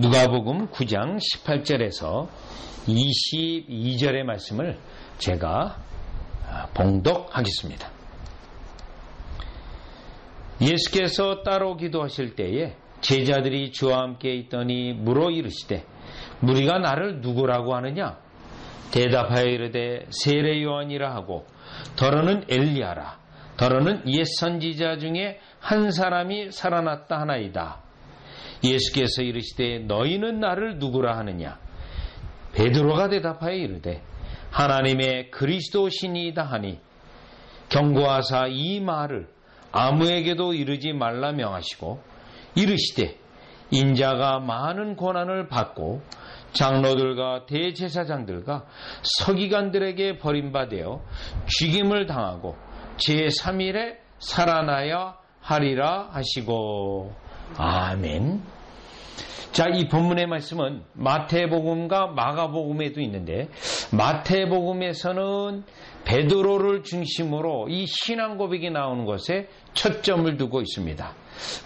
누가복음 9장 18절에서 22절의 말씀을 제가 봉독하겠습니다. 예수께서 따로 기도하실 때에 제자들이 주와 함께 있더니 물어 이르시되 무리가 나를 누구라고 하느냐? 대답하여 이르되 세례 요한이라 하고 더러는 엘리야라 더러는 옛 선지자 중에 한 사람이 살아났다 하나이다. 예수께서 이르시되 너희는 나를 누구라 하느냐? 베드로가 대답하여 이르되 하나님의 그리스도시니이다 하니 경고하사 이 말을 아무에게도 이르지 말라 명하시고 이르시되 인자가 많은 고난을 받고 장로들과 대제사장들과 서기관들에게 버림받아 죽임을 당하고 제3일에 살아나야 하리라 하시고 아멘. 자, 이 본문의 말씀은 마태복음과 마가복음에도 있는데 마태복음에서는 베드로를 중심으로 이 신앙 고백이 나오는 것에 초점을 두고 있습니다.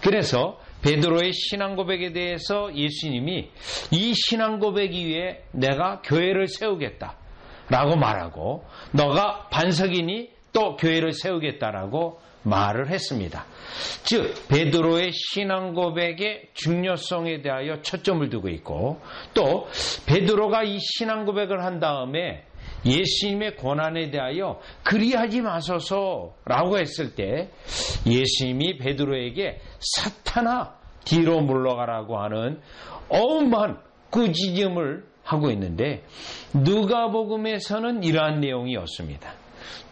그래서 베드로의 신앙 고백에 대해서 예수님이 이 신앙 고백 위에 내가 교회를 세우겠다라고 말하고 너가 반석이니 또 교회를 세우겠다라고 말을 했습니다. 즉 베드로의 신앙 고백의 중요성에 대하여 초점을 두고 있고 또 베드로가 이 신앙 고백을 한 다음에 예수님의 고난에 대하여 그리하지 마소서라고 했을 때 예수님이 베드로에게 사탄아 뒤로 물러가라고 하는 어마한 꾸짖음을 하고 있는데 누가복음에서는 이러한 내용이 없습니다.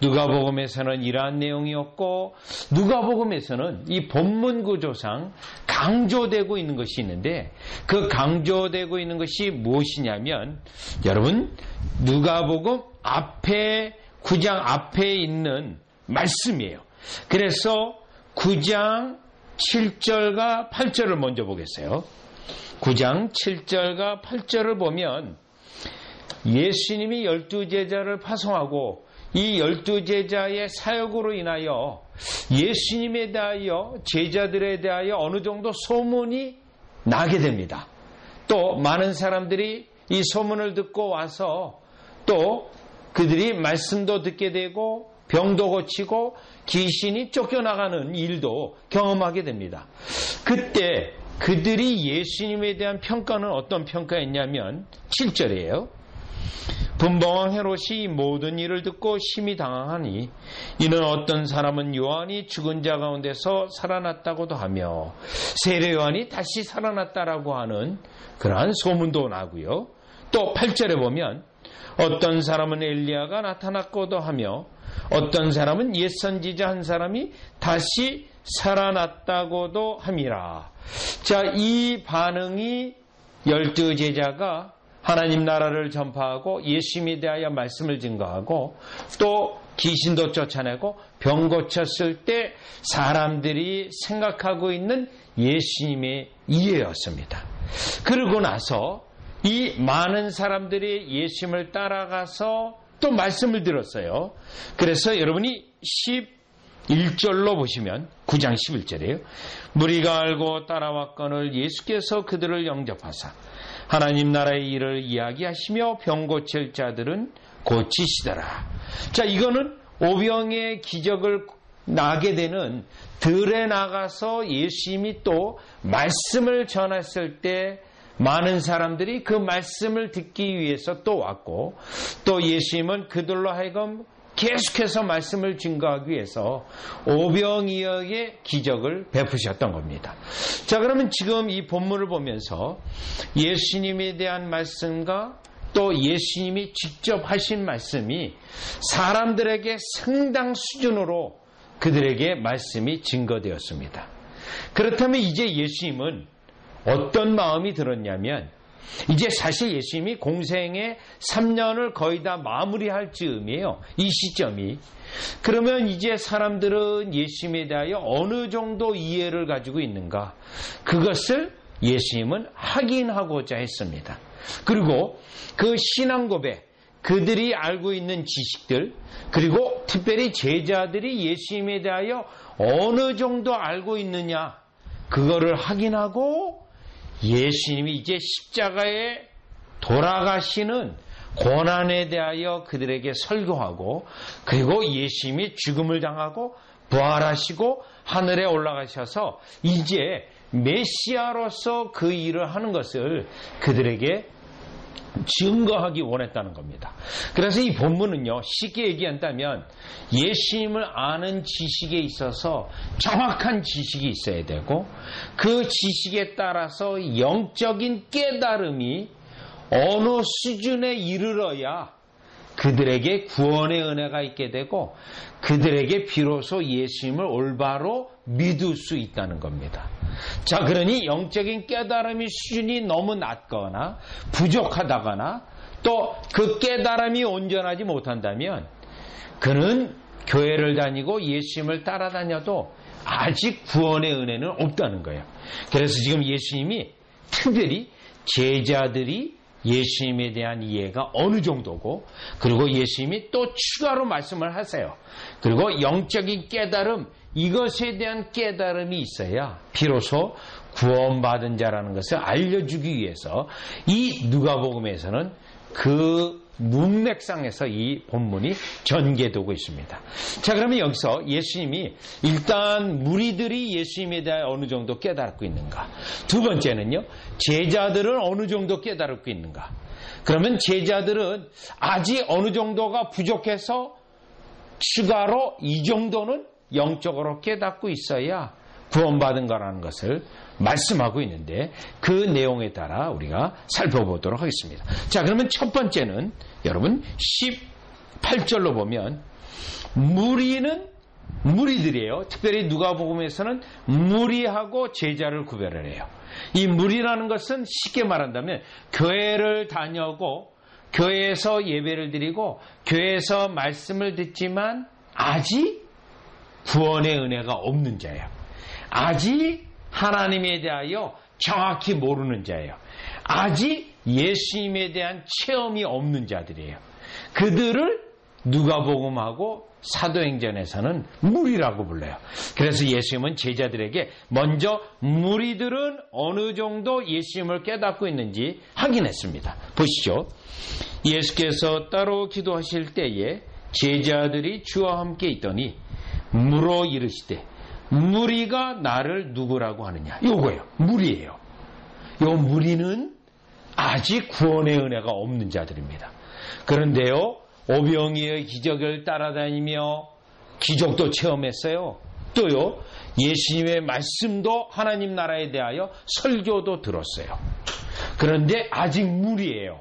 누가복음에서는 이러한 내용이 없고 누가복음에서는 이 본문 구조상 강조되고 있는 것이 있는데 그 강조되고 있는 것이 무엇이냐면 여러분 누가복음 앞에 9장 앞에 있는 말씀이에요. 그래서 9장 7절과 8절을 먼저 보겠어요. 9장 7절과 8절을 보면 예수님이 12제자를 파송하고 이 12제자의 사역으로 인하여 예수님에 대하여 제자들에 대하여 어느 정도 소문이 나게 됩니다. 또 많은 사람들이 이 소문을 듣고 와서 또 그들이 말씀도 듣게 되고 병도 고치고 귀신이 쫓겨나가는 일도 경험하게 됩니다. 그때 그들이 예수님에 대한 평가는 어떤 평가였냐면 7절이에요. 분봉왕 헤롯이 모든 일을 듣고 심히 당황하니 이는 어떤 사람은 요한이 죽은 자 가운데서 살아났다고도 하며 세례 요한이 다시 살아났다라고 하는 그러한 소문도 나고요. 또 8절에 보면 어떤 사람은 엘리야가 나타났고도 하며 어떤 사람은 옛 선지자 한 사람이 다시 살아났다고도 함이라. 자, 이 반응이 12제자가 하나님 나라를 전파하고 예수님에 대하여 말씀을 증거하고 또 귀신도 쫓아내고 병 고쳤을 때 사람들이 생각하고 있는 예수님의 이해였습니다. 그러고 나서 이 많은 사람들이 예수님을 따라가서 또 말씀을 들었어요. 그래서 여러분이 11절로 보시면 9장 11절이에요. 무리가 알고 따라왔거늘 예수께서 그들을 영접하사 하나님 나라의 일을 이야기하시며 병 고칠 자들은 고치시더라. 자, 이거는 오병의 기적을 나게 되는 들에 나가서 예수님이 또 말씀을 전했을 때 많은 사람들이 그 말씀을 듣기 위해서 또 왔고 또 예수님은 그들로 하여금 계속해서 말씀을 증거하기 위해서 오병이어의 기적을 베푸셨던 겁니다. 자, 그러면 지금 이 본문을 보면서 예수님에 대한 말씀과 또 예수님이 직접 하신 말씀이 사람들에게 상당 수준으로 그들에게 말씀이 증거되었습니다. 그렇다면 이제 예수님은 어떤 마음이 들었냐면 이제 사실 예수님이 공생의 3년을 거의 다 마무리할 즈음이에요. 이 시점이. 그러면 이제 사람들은 예수님에 대하여 어느 정도 이해를 가지고 있는가? 그것을 예수님은 확인하고자 했습니다. 그리고 그 신앙 고백, 그들이 알고 있는 지식들, 그리고 특별히 제자들이 예수님에 대하여 어느 정도 알고 있느냐? 그거를 확인하고 예수님이 이제 십자가에 돌아가시는 고난에 대하여 그들에게 설교하고, 그리고 예수님이 죽음을 당하고 부활하시고 하늘에 올라가셔서 이제 메시아로서 그 일을 하는 것을 그들에게 증거하기 원했다는 겁니다. 그래서 이 본문은요, 쉽게 얘기한다면 예수님을 아는 지식에 있어서 정확한 지식이 있어야 되고, 그 지식에 따라서 영적인 깨달음이 어느 수준에 이르러야 그들에게 구원의 은혜가 있게 되고, 그들에게 비로소 예수님을 올바로 믿을 수 있다는 겁니다. 자, 그러니 영적인 깨달음의 수준이 너무 낮거나 부족하다거나 또 그 깨달음이 온전하지 못한다면 그는 교회를 다니고 예수님을 따라다녀도 아직 구원의 은혜는 없다는 거예요. 그래서 지금 예수님이 특별히 제자들이 예수님에 대한 이해가 어느 정도고, 그리고 예수님이 또 추가로 말씀을 하세요. 그리고 영적인 깨달음, 이것에 대한 깨달음이 있어야 비로소 구원받은 자라는 것을 알려주기 위해서 이 누가복음에서는 그 문맥상에서 이 본문이 전개되고 있습니다. 자, 그러면 여기서 예수님이 일단 무리들이 예수님에 대해 어느 정도 깨닫고 있는가, 두 번째는요, 제자들은 어느 정도 깨닫고 있는가. 그러면 제자들은 아직 어느 정도가 부족해서 추가로 이 정도는 영적으로 깨닫고 있어야 구원받은 거라는 것을 말씀하고 있는데, 그 내용에 따라 우리가 살펴보도록 하겠습니다. 자, 그러면 첫 번째는 여러분 18절로 보면 무리들이에요. 특별히 누가복음에서는 무리하고 제자를 구별을 해요. 이 무리라는 것은 쉽게 말한다면 교회를 다녀고 교회에서 예배를 드리고 교회에서 말씀을 듣지만 아직 구원의 은혜가 없는 자예요. 아직 하나님에 대하여 정확히 모르는 자예요. 아직 예수님에 대한 체험이 없는 자들이에요. 그들을 누가복음하고 사도행전에서는 무리라고 불러요. 그래서 예수님은 제자들에게 먼저 무리들은 어느 정도 예수님을 깨닫고 있는지 확인했습니다. 보시죠. 예수께서 따로 기도하실 때에 제자들이 주와 함께 있더니 물어 이르시되 무리가 나를 누구라고 하느냐. 요거예요. 무리예요. 요 무리는 아직 구원의 은혜가 없는 자들입니다. 그런데요, 오병이의 기적을 따라다니며 기적도 체험했어요. 또요, 예수님의 말씀도 하나님 나라에 대하여 설교도 들었어요. 그런데 아직 무리예요.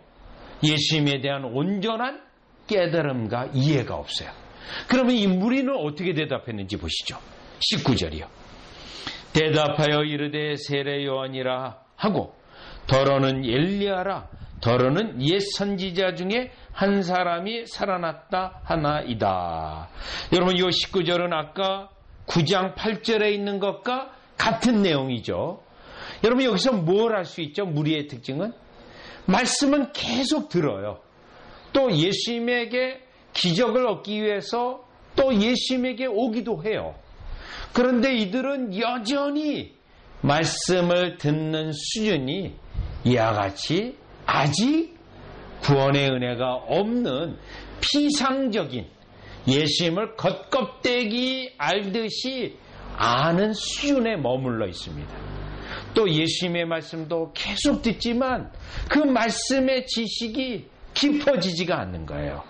예수님에 대한 온전한 깨달음과 이해가 없어요. 그러면 이 무리는 어떻게 대답했는지 보시죠. 19절이요. 대답하여 이르되 세례 요한이라 하고 더러는 엘리야라 더러는 옛 선지자 중에 한 사람이 살아났다 하나이다. 여러분, 이 19절은 아까 9장 8절에 있는 것과 같은 내용이죠. 여러분, 여기서 뭘 할 수 있죠? 무리의 특징은 말씀은 계속 들어요. 또 예수님에게 기적을 얻기 위해서 또 예수님에게 오기도 해요. 그런데 이들은 여전히 말씀을 듣는 수준이 이와 같이 아직 구원의 은혜가 없는 피상적인 예수님을 겉껍데기 알듯이 아는 수준에 머물러 있습니다. 또 예수님의 말씀도 계속 듣지만 그 말씀의 지식이 깊어지지가 않는 거예요.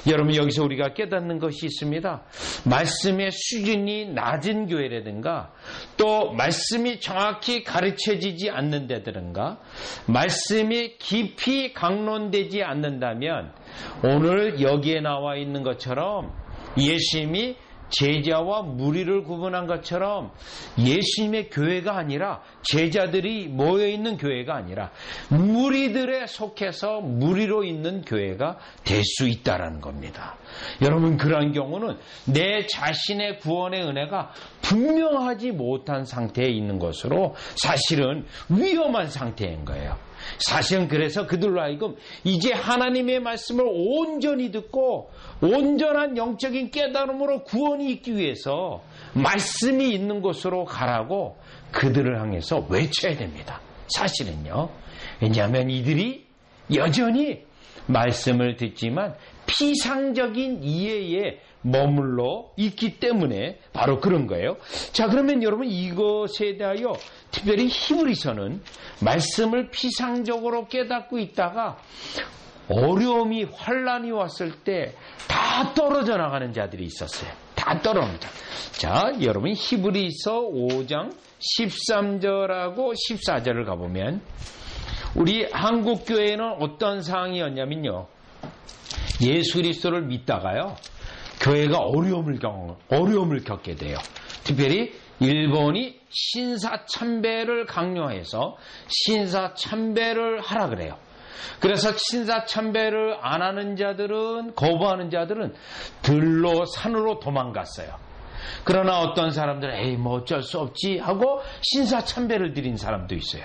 여러분, 여기서 우리가 깨닫는 것이 있습니다. 말씀의 수준이 낮은 교회라든가 또 말씀이 정확히 가르쳐지지 않는 데든가 말씀이 깊이 강론되지 않는다면 오늘 여기에 나와 있는 것처럼 예수님이 제자와 무리를 구분한 것처럼 예수님의 교회가 아니라 제자들이 모여있는 교회가 아니라 무리들에 속해서 무리로 있는 교회가 될 수 있다는 겁니다. 여러분, 그러한 경우는 내 자신의 구원의 은혜가 분명하지 못한 상태에 있는 것으로 사실은 위험한 상태인 거예요. 사실은 그래서 그들로 하여금 이제 하나님의 말씀을 온전히 듣고 온전한 영적인 깨달음으로 구원이 있기 위해서 말씀이 있는 곳으로 가라고 그들을 향해서 외쳐야 됩니다. 사실은요. 왜냐하면 이들이 여전히 말씀을 듣지만 피상적인 이해에 머물러 있기 때문에 바로 그런 거예요. 자, 그러면 여러분 이것에 대하여 특별히 히브리서는 말씀을 피상적으로 깨닫고 있다가 어려움이 환란이 왔을 때 다 떨어져 나가는 자들이 있었어요. 다 떨어집니다. 자, 여러분 히브리서 5장 13절하고 14절을 가보면 우리 한국교회는 어떤 상황이었냐면요. 예수 그리스도를 믿다가요. 교회가 어려움을 겪게 돼요. 특별히 일본이 신사참배를 강요해서 신사참배를 하라 그래요. 그래서 신사참배를 안 하는 자들은, 거부하는 자들은 들로 산으로 도망갔어요. 그러나 어떤 사람들은 에이 뭐 어쩔 수 없지 하고 신사참배를 드린 사람도 있어요.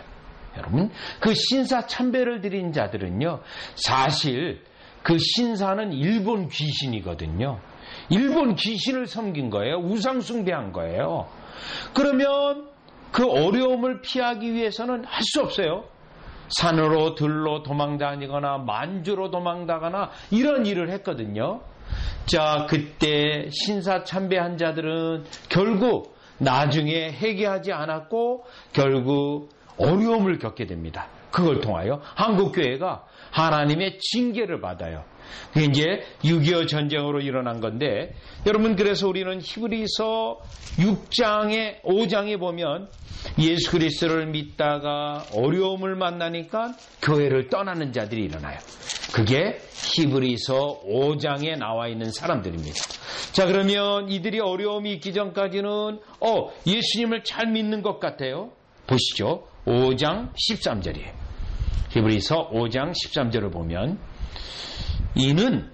여러분, 그 신사참배를 드린 자들은요, 사실 그 신사는 일본 귀신이거든요. 일본 귀신을 섬긴 거예요. 우상숭배한 거예요. 그러면 그 어려움을 피하기 위해서는 할 수 없어요. 산으로 들로 도망다니거나 만주로 도망다거나 이런 일을 했거든요. 자, 그때 신사참배한 자들은 결국 나중에 회개하지 않았고 결국 어려움을 겪게 됩니다. 그걸 통하여 한국교회가 하나님의 징계를 받아요. 그게 이제 6.25 전쟁으로 일어난 건데, 여러분, 그래서 우리는 히브리서 5장에 보면 예수 그리스도를 믿다가 어려움을 만나니까 교회를 떠나는 자들이 일어나요. 그게 히브리서 5장에 나와 있는 사람들입니다. 자, 그러면 이들이 어려움이 있기 전까지는 예수님을 잘 믿는 것 같아요. 보시죠. 5장 13절이에요. 히브리서 5장 13절을 보면 이는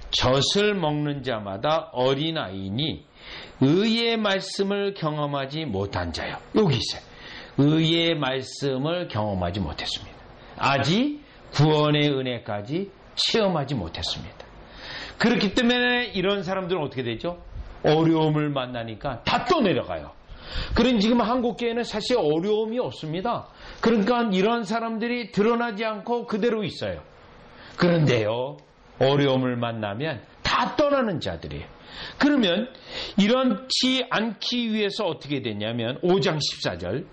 젖을 먹는 자마다 어린아이니 의의 말씀을 경험하지 못한 자요. 여기 있어요. 의의 말씀을 경험하지 못했습니다. 아직 구원의 은혜까지 체험하지 못했습니다. 그렇기 때문에 이런 사람들은 어떻게 되죠? 어려움을 만나니까 다 떠내려가요. 그런 지금 한국교회는 사실 어려움이 없습니다. 그러니까 이런 사람들이 드러나지 않고 그대로 있어요. 그런데요, 어려움을 만나면 다 떠나는 자들이에요. 그러면 이렇지 않기 위해서 어떻게 되냐면 5장 14절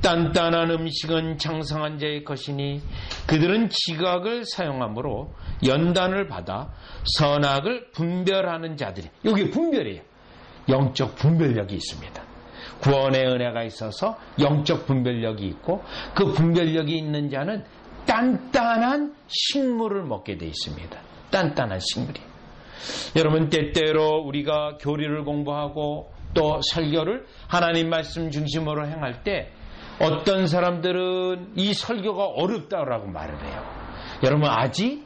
단단한 음식은 장성한 자의 것이니 그들은 지각을 사용함으로 연단을 받아 선악을 분별하는 자들이, 여기 분별이에요. 영적 분별력이 있습니다. 구원의 은혜가 있어서 영적 분별력이 있고 그 분별력이 있는 자는 단단한 식물을 먹게 돼 있습니다. 단단한 식물이. 여러분, 때때로 우리가 교리를 공부하고 또 설교를 하나님 말씀 중심으로 행할 때 어떤 사람들은 이 설교가 어렵다고 말을 해요. 여러분, 아직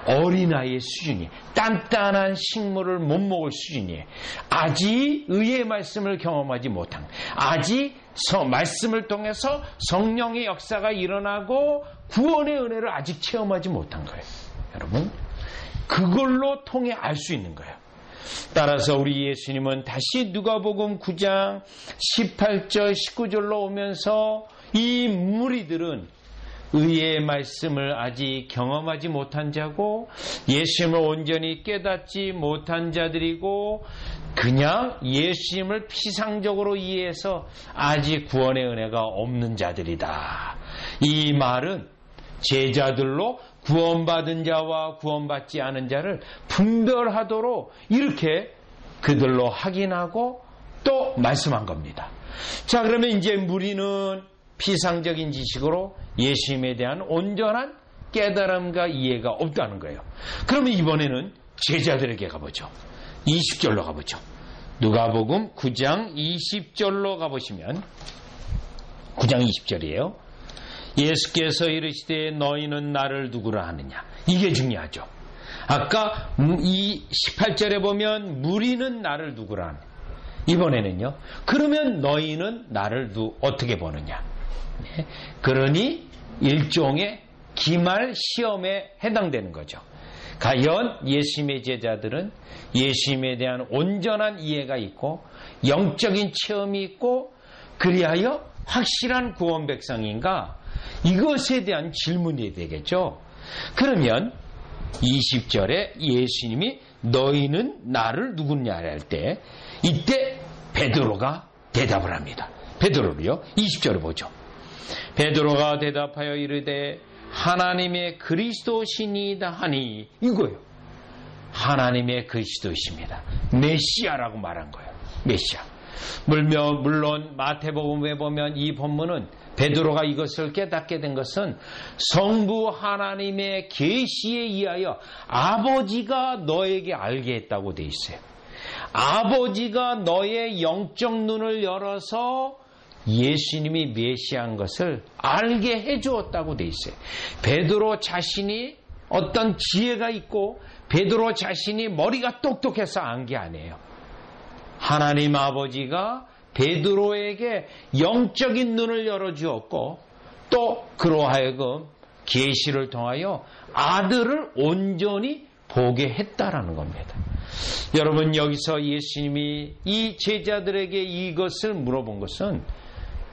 어린아이의 수준이, 단단한 식물을 못 먹을 수준이에요. 아직 의의 말씀을 경험하지 못한, 아직 말씀을 통해서 성령의 역사가 일어나고 구원의 은혜를 아직 체험하지 못한 거예요. 여러분, 그걸로 통해 알 수 있는 거예요. 따라서 우리 예수님은 다시 누가복음 9장 18절 19절로 오면서 이 무리들은 의의 말씀을 아직 경험하지 못한 자고 예수님을 온전히 깨닫지 못한 자들이고 그냥 예수님을 피상적으로 이해해서 아직 구원의 은혜가 없는 자들이다. 이 말은 제자들로 구원받은 자와 구원받지 않은 자를 분별하도록 이렇게 그들로 확인하고 또 말씀한 겁니다. 자, 그러면 이제 무리는 피상적인 지식으로 예수님에 대한 온전한 깨달음과 이해가 없다는 거예요. 그러면 이번에는 제자들에게 가보죠. 20절로 가보죠. 누가복음 9장 20절로 가보시면 9장 20절이에요. 예수께서 이르시되 너희는 나를 누구라 하느냐. 이게 중요하죠. 아까 이 18절에 보면 무리는 나를 누구라 하느냐. 이번에는요. 그러면 너희는 나를 어떻게 보느냐. 네. 그러니 일종의 기말 시험에 해당되는 거죠. 과연 예수님의 제자들은 예수님에 대한 온전한 이해가 있고 영적인 체험이 있고 그리하여 확실한 구원 백성인가? 이것에 대한 질문이 되겠죠. 그러면 20절에 예수님이 너희는 나를 누구냐 할 때 이때 베드로가 대답을 합니다. 베드로를요. 20절을 보죠. 베드로가 대답하여 이르되 하나님의 그리스도시니이다 하니 이거예요. 하나님의 그리스도이십니다. 메시아라고 말한 거예요. 메시아. 물론 마태복음에 보면 이 본문은 베드로가 이것을 깨닫게 된 것은 성부 하나님의 계시에 의하여 아버지가 너에게 알게 했다고 돼 있어요. 아버지가 너의 영적 눈을 열어서 예수님이 메시아인 것을 알게 해주었다고 돼 있어요. 베드로 자신이 어떤 지혜가 있고 베드로 자신이 머리가 똑똑해서 안 게 아니에요. 하나님 아버지가 베드로에게 영적인 눈을 열어주었고 또 그로 하여금 계시를 통하여 아들을 온전히 보게 했다라는 겁니다. 여러분 여기서 예수님이 이 제자들에게 이것을 물어본 것은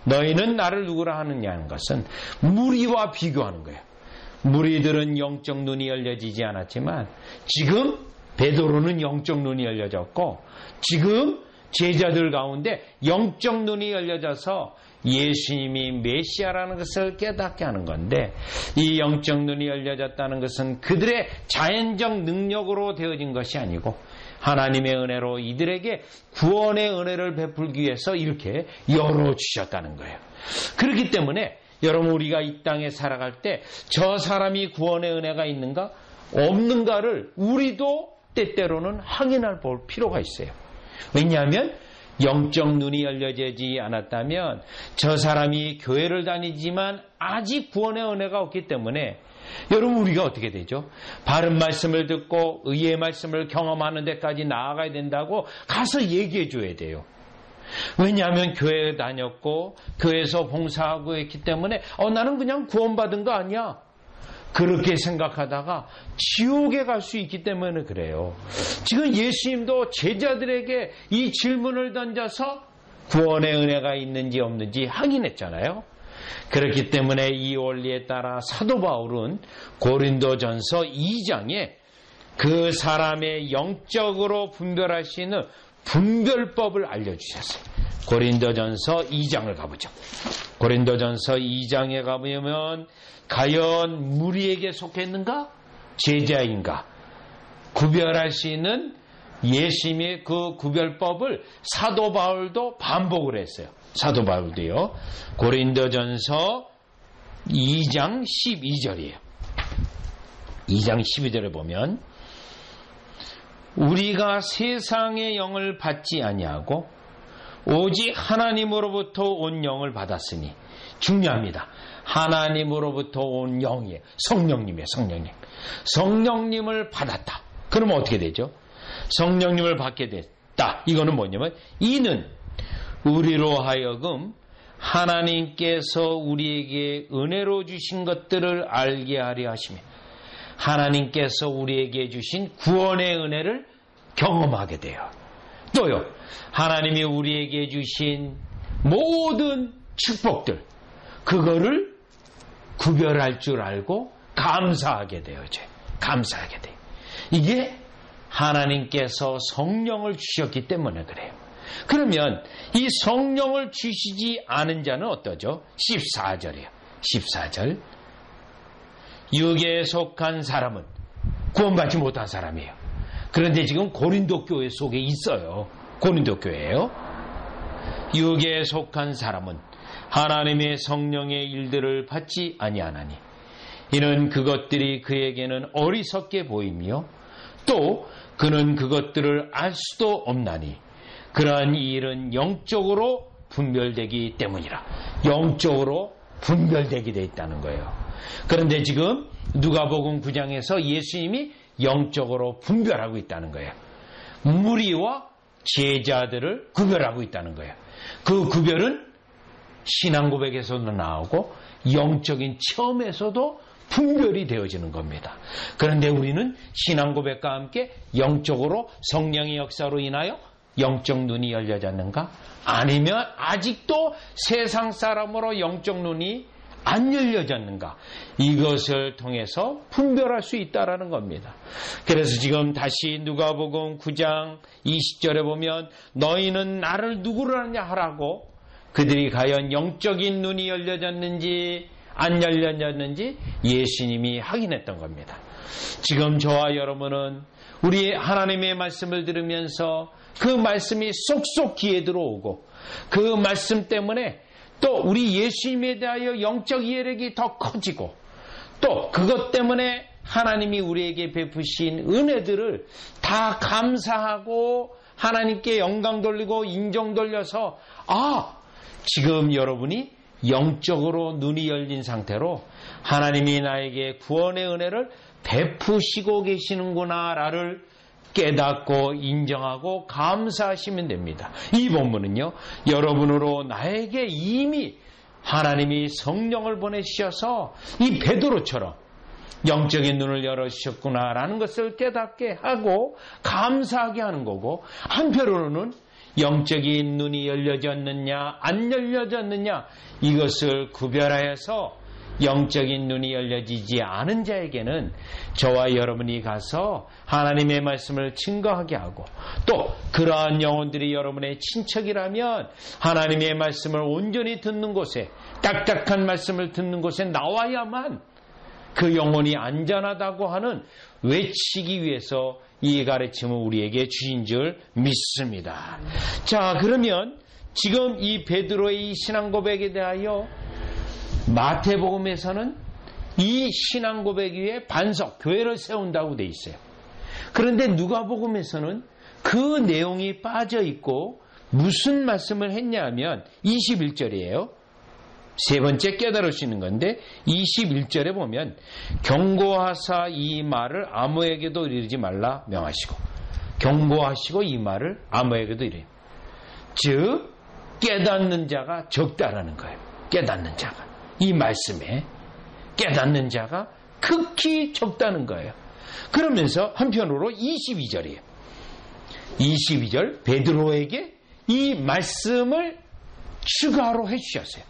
너희는 나를 누구라 하느냐는 것은 무리와 비교하는 거예요. 무리들은 영적 눈이 열려지지 않았지만 지금 베드로는 영적 눈이 열려졌고 지금 제자들 가운데 영적 눈이 열려져서 예수님이 메시아라는 것을 깨닫게 하는 건데 이 영적 눈이 열려졌다는 것은 그들의 자연적 능력으로 되어진 것이 아니고 하나님의 은혜로 이들에게 구원의 은혜를 베풀기 위해서 이렇게 열어주셨다는 거예요. 그렇기 때문에 여러분 우리가 이 땅에 살아갈 때 저 사람이 구원의 은혜가 있는가 없는가를 우리도 때때로는 확인할 볼 필요가 있어요. 왜냐하면 영적 눈이 열려지지 않았다면 저 사람이 교회를 다니지만 아직 구원의 은혜가 없기 때문에 여러분 우리가 어떻게 되죠? 바른 말씀을 듣고 의의 말씀을 경험하는 데까지 나아가야 된다고 가서 얘기해 줘야 돼요. 왜냐하면 교회에 다녔고 교회에서 봉사하고 있기 때문에 나는 그냥 구원받은 거 아니야. 그렇게 생각하다가 지옥에 갈 수 있기 때문에 그래요. 지금 예수님도 제자들에게 이 질문을 던져서 구원의 은혜가 있는지 없는지 확인했잖아요. 그렇기 때문에 이 원리에 따라 사도 바울은 고린도전서 2장에 그 사람의 영적으로 분별할 수 있는 분별법을 알려주셨어요. 고린도전서 2장을 가보죠. 고린도전서 2장에 가보면 과연 무리에게 속했는가? 제자인가? 구별할 수 있는 예수님의 그 구별법을 사도 바울도 반복을 했어요. 사도 바울도요. 고린도전서 2장 12절이에요. 2장 12절에 보면 우리가 세상의 영을 받지 아니하고 오직 하나님으로부터 온 영을 받았으니 중요합니다. 하나님으로부터 온 영이에요. 성령님이에요. 성령님을 받았다. 그러면 어떻게 되죠? 성령님을 받게 됐다. 이거는 뭐냐면 이는 우리로 하여금 하나님께서 우리에게 은혜로 주신 것들을 알게 하려 하시며 하나님께서 우리에게 주신 구원의 은혜를 경험하게 돼요. 또요. 하나님이 우리에게 주신 모든 축복들 그거를 구별할 줄 알고 감사하게 되어져. 감사하게 돼요. 이게 하나님께서 성령을 주셨기 때문에 그래요. 그러면 이 성령을 주시지 않은 자는 어떠죠? 14절이에요. 14절. 육에 속한 사람은 구원받지 못한 사람이에요. 그런데 지금 고린도 교회 속에 있어요. 고린도 교회예요. 육에 속한 사람은 하나님의 성령의 일들을 받지 아니하나니 이는 그것들이 그에게는 어리석게 보이며 또 그는 그것들을 알 수도 없나니 그러한 이 일은 영적으로 분별되기 때문이라. 영적으로 분별되게 돼 있다는 거예요. 그런데 지금 누가복음 9장에서 예수님이 영적으로 분별하고 있다는 거예요. 무리와 제자들을 구별하고 있다는 거예요. 그 구별은 신앙 고백에서도 나오고 영적인 체험에서도 분별이 되어지는 겁니다. 그런데 우리는 신앙 고백과 함께 영적으로 성령의 역사로 인하여 영적 눈이 열려졌는가? 아니면 아직도 세상 사람으로 영적 눈이 안 열려졌는가? 이것을 통해서 분별할 수 있다라는 겁니다. 그래서 지금 다시 누가복음 9장 20절에 보면 너희는 나를 누구를 아냐 하라고 그들이 과연 영적인 눈이 열려졌는지 안 열려졌는지 예수님이 확인했던 겁니다. 지금 저와 여러분은 우리 하나님의 말씀을 들으면서 그 말씀이 쏙쏙 귀에 들어오고 그 말씀 때문에 또 우리 예수님에 대하여 영적 이해력이 더 커지고 또 그것 때문에 하나님이 우리에게 베푸신 은혜들을 다 감사하고 하나님께 영광 돌리고 인정 돌려서 지금 여러분이 영적으로 눈이 열린 상태로 하나님이 나에게 구원의 은혜를 베푸시고 계시는구나를 깨닫고 인정하고 감사하시면 됩니다. 이 본문은요, 여러분으로 나에게 이미 하나님이 성령을 보내주셔서 이 베드로처럼 영적인 눈을 열어주셨구나라는 것을 깨닫게 하고 감사하게 하는 거고, 한편으로는 영적인 눈이 열려졌느냐 안 열려졌느냐 이것을 구별하여서 영적인 눈이 열려지지 않은 자에게는 저와 여러분이 가서 하나님의 말씀을 증거하게 하고 또 그러한 영혼들이 여러분의 친척이라면 하나님의 말씀을 온전히 듣는 곳에 딱딱한 말씀을 듣는 곳에 나와야만 그 영혼이 안전하다고 하는 외치기 위해서 이 가르침을 우리에게 주신 줄 믿습니다. 자, 그러면 지금 이 베드로의 이 신앙 고백에 대하여 마태복음에서는 이 신앙 고백 위에 반석, 교회를 세운다고 돼 있어요. 그런데 누가복음에서는 그 내용이 빠져 있고 무슨 말씀을 했냐면 21절이에요. 세 번째 깨달으시는 건데 21절에 보면 경고하사 이 말을 아무에게도 이르지 말라 명하시고 경고하시고 이 말을 아무에게도 이르. 즉 깨닫는 자가 적다라는 거예요. 깨닫는 자가. 이 말씀에 깨닫는 자가 극히 적다는 거예요. 그러면서 한편으로 22절이에요. 22절 베드로에게 이 말씀을 추가로 해주셨어요.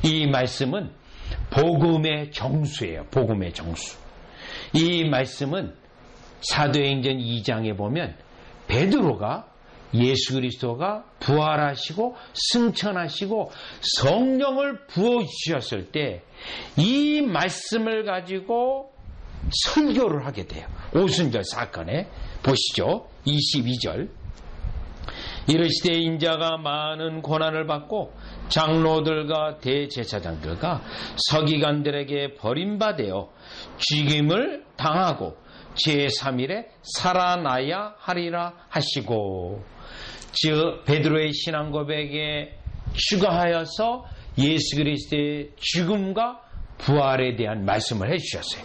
이 말씀은 복음의 정수예요. 복음의 정수. 이 말씀은 사도행전 2장에 보면 베드로가 예수 그리스도가 부활하시고 승천하시고 성령을 부어주셨을 때 이 말씀을 가지고 설교를 하게 돼요. 오순절 사건에 보시죠. 22절 이르시되 인자가 많은 고난을 받고 장로들과 대제사장들과 서기관들에게 버림받아 죽임을 당하고 제3일에 살아나야 하리라 하시고, 즉 베드로의 신앙 고백에 추가하여서 예수 그리스도의 죽음과 부활에 대한 말씀을 해주셨어요.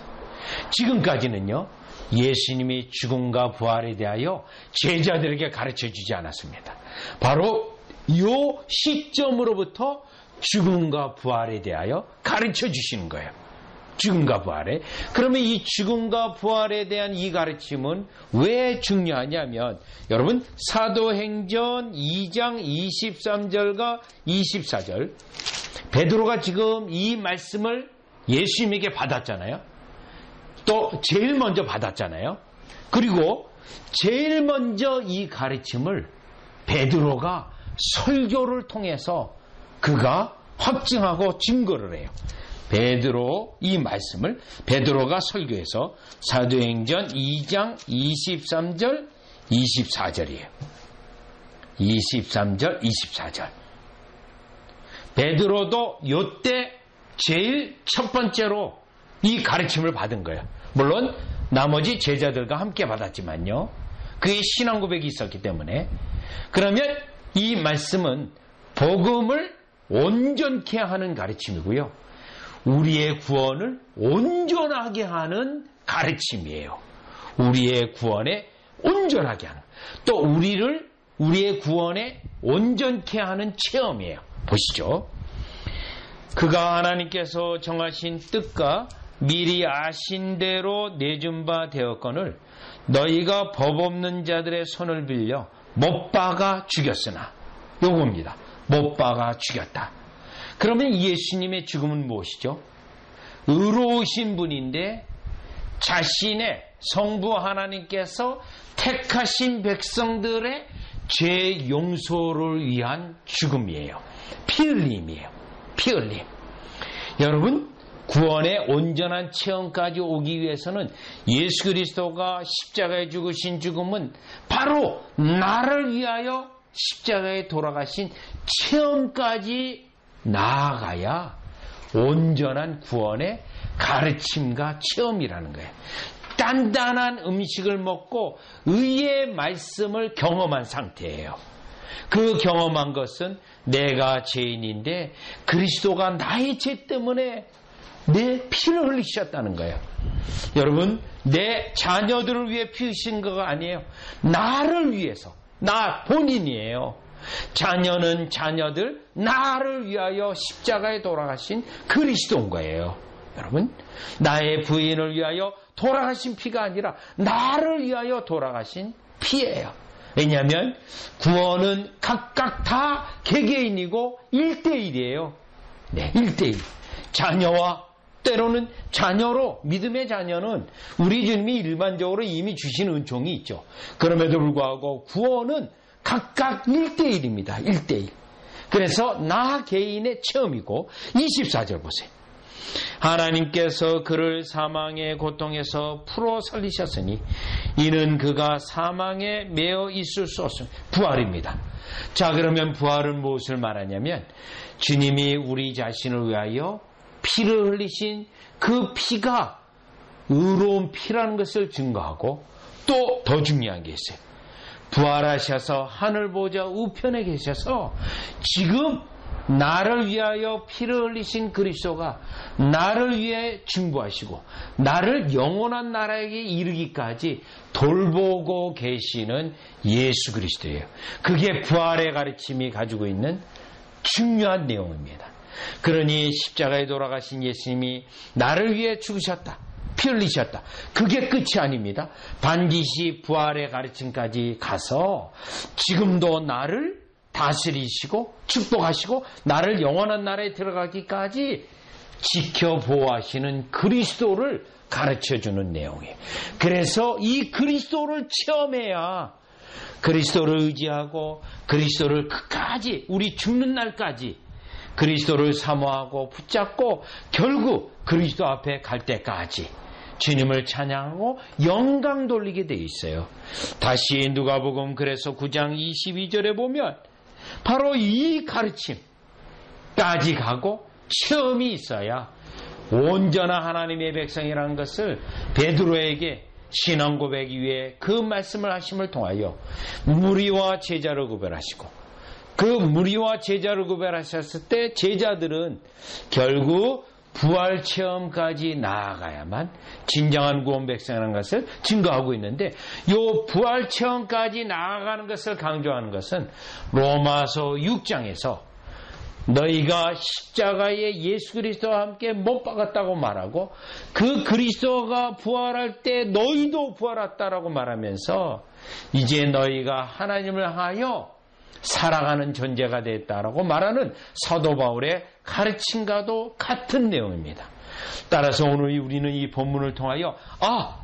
지금까지는요 예수님이 죽음과 부활에 대하여 제자들에게 가르쳐주지 않았습니다. 바로 이 시점으로부터 죽음과 부활에 대하여 가르쳐주시는 거예요. 죽음과 부활에. 그러면 이 죽음과 부활에 대한 이 가르침은 왜 중요하냐면 여러분 사도행전 2장 23절과 24절 베드로가 지금 이 말씀을 예수님에게 받았잖아요. 또 제일 먼저 받았잖아요. 그리고 제일 먼저 이 가르침을 베드로가 설교를 통해서 그가 확증하고 증거를 해요. 베드로 이 말씀을 베드로가 설교해서 사도행전 2장 23절 24절이에요. 23절 24절 베드로도 요때 제일 첫 번째로 이 가르침을 받은 거예요. 물론 나머지 제자들과 함께 받았지만요. 그의 신앙 고백이 있었기 때문에. 그러면 이 말씀은 복음을 온전케 하는 가르침이고요. 우리의 구원을 온전하게 하는 가르침이에요. 우리의 구원에 온전하게 하는. 또 우리의 구원에 온전케 하는 체험이에요. 보시죠. 그가 하나님께서 정하신 뜻과 미리 아신 대로 내준 바 되었거늘 너희가 법 없는 자들의 손을 빌려 못 박아 죽였으나, 요겁니다. 못 박아 죽였다. 그러면 예수님의 죽음은 무엇이죠? 의로우신 분인데 자신의 성부 하나님께서 택하신 백성들의 죄 용서를 위한 죽음이에요. 피 흘림이에요. 피 흘림. 여러분, 구원의 온전한 체험까지 오기 위해서는 예수 그리스도가 십자가에 죽으신 죽음은 바로 나를 위하여 십자가에 돌아가신 체험까지 나아가야 온전한 구원의 가르침과 체험이라는 거예요. 단단한 음식을 먹고 의의 말씀을 경험한 상태예요. 그 경험한 것은 내가 죄인인데 그리스도가 나의 죄 때문에 내 피를 흘리셨다는 거예요. 여러분, 내 자녀들을 위해 피 흘리신 거가 아니에요. 나를 위해서, 나 본인이에요. 자녀는 자녀들, 나를 위하여 십자가에 돌아가신 그리스도인 거예요. 여러분, 나의 부인을 위하여 돌아가신 피가 아니라 나를 위하여 돌아가신 피예요. 왜냐하면 구원은 각각 다 개개인이고 1대1이에요. 네, 1대1. 자녀와 때로는 자녀로, 믿음의 자녀는 우리 주님이 일반적으로 이미 주신 은총이 있죠. 그럼에도 불구하고 구원은 각각 1대1입니다. 1대1. 그래서 나 개인의 체험이고 24절 보세요. 하나님께서 그를 사망의 고통에서 풀어 살리셨으니 이는 그가 사망에 매어 있을 수 없음. 부활입니다. 자, 그러면 부활은 무엇을 말하냐면 주님이 우리 자신을 위하여 피를 흘리신 그 피가 의로운 피라는 것을 증거하고 또 더 중요한 게 있어요. 부활하셔서 하늘 보좌 우편에 계셔서 지금 나를 위하여 피를 흘리신 그리스도가 나를 위해 중보하시고 나를 영원한 나라에게 이르기까지 돌보고 계시는 예수 그리스도예요. 그게 부활의 가르침이 가지고 있는 중요한 내용입니다. 그러니 십자가에 돌아가신 예수님이 나를 위해 죽으셨다. 피 흘리셨다. 그게 끝이 아닙니다. 반드시 부활의 가르침까지 가서 지금도 나를 다스리시고 축복하시고 나를 영원한 나라에 들어가기까지 지켜보호하시는 그리스도를 가르쳐주는 내용이에요. 그래서 이 그리스도를 체험해야 그리스도를 의지하고 그리스도를 끝까지 우리 죽는 날까지 그리스도를 사모하고 붙잡고 결국 그리스도 앞에 갈 때까지 주님을 찬양하고 영광 돌리게 되어 있어요. 다시 누가복음 그래서 9장 22절에 보면 바로 이 가르침까지 가고 체험이 있어야 온전한 하나님의 백성이라는 것을 베드로에게 신앙 고백 위에 그 말씀을 하심을 통하여 무리와 제자를 구별하시고 그 무리와 제자를 구별하셨을 때 제자들은 결국 부활 체험까지 나아가야만 진정한 구원 백성이라는 것을 증거하고 있는데 이 부활 체험까지 나아가는 것을 강조하는 것은 로마서 6장에서 너희가 십자가에 예수 그리스도와 함께 못 박았다고 말하고 그 그리스도가 부활할 때 너희도 부활했다라고 말하면서 이제 너희가 하나님을 하여 살아가는 존재가 됐다라고 말하는 사도 바울의 가르침과도 같은 내용입니다. 따라서 오늘 우리는 이 본문을 통하여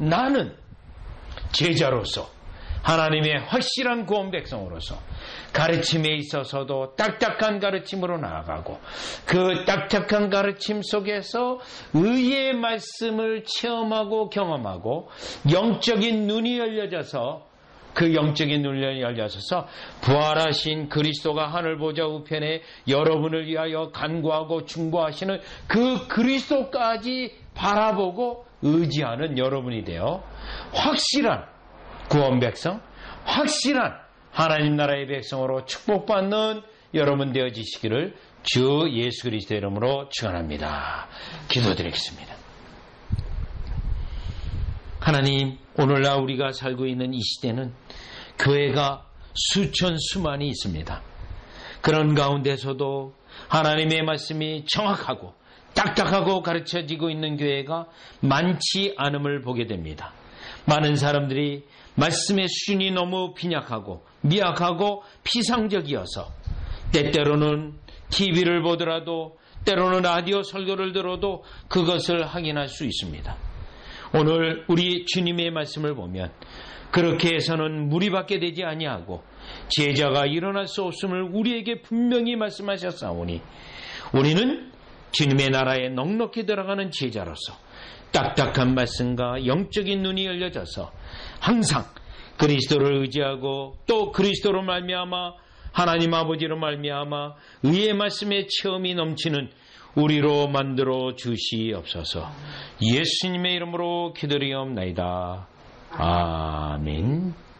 나는 제자로서 하나님의 확실한 구원 백성으로서 가르침에 있어서도 딱딱한 가르침으로 나아가고 그 딱딱한 가르침 속에서 의의 말씀을 체험하고 경험하고 영적인 눈이 열려져서 그 영적인 눈이 열려져서 부활하신 그리스도가 하늘 보좌 우편에 여러분을 위하여 간구하고 중보하시는 그 그리스도까지 바라보고 의지하는 여러분이 되어 확실한 구원 백성, 확실한 하나님 나라의 백성으로 축복받는 여러분 되어지시기를 주 예수 그리스도의 이름으로 축원합니다. 기도드리겠습니다. 하나님, 오늘날 우리가 살고 있는 이 시대는 교회가 수천 수만이 있습니다. 그런 가운데서도 하나님의 말씀이 정확하고 딱딱하고 가르쳐지고 있는 교회가 많지 않음을 보게 됩니다. 많은 사람들이 말씀의 수준이 너무 빈약하고 미약하고 피상적이어서 때때로는 TV를 보더라도 때로는 라디오 설교를 들어도 그것을 확인할 수 있습니다. 오늘 우리 주님의 말씀을 보면 그렇게 해서는 무리받게 되지 아니하고 제자가 일어날 수 없음을 우리에게 분명히 말씀하셨사오니 우리는 주님의 나라에 넉넉히 들어가는 제자로서 딱딱한 말씀과 영적인 눈이 열려져서 항상 그리스도를 의지하고 또 그리스도로 말미암아 하나님 아버지로 말미암아 의의 말씀의 체험이 넘치는 우리로 만들어 주시옵소서. 예수님의 이름으로 기도리옵나이다. 아멘.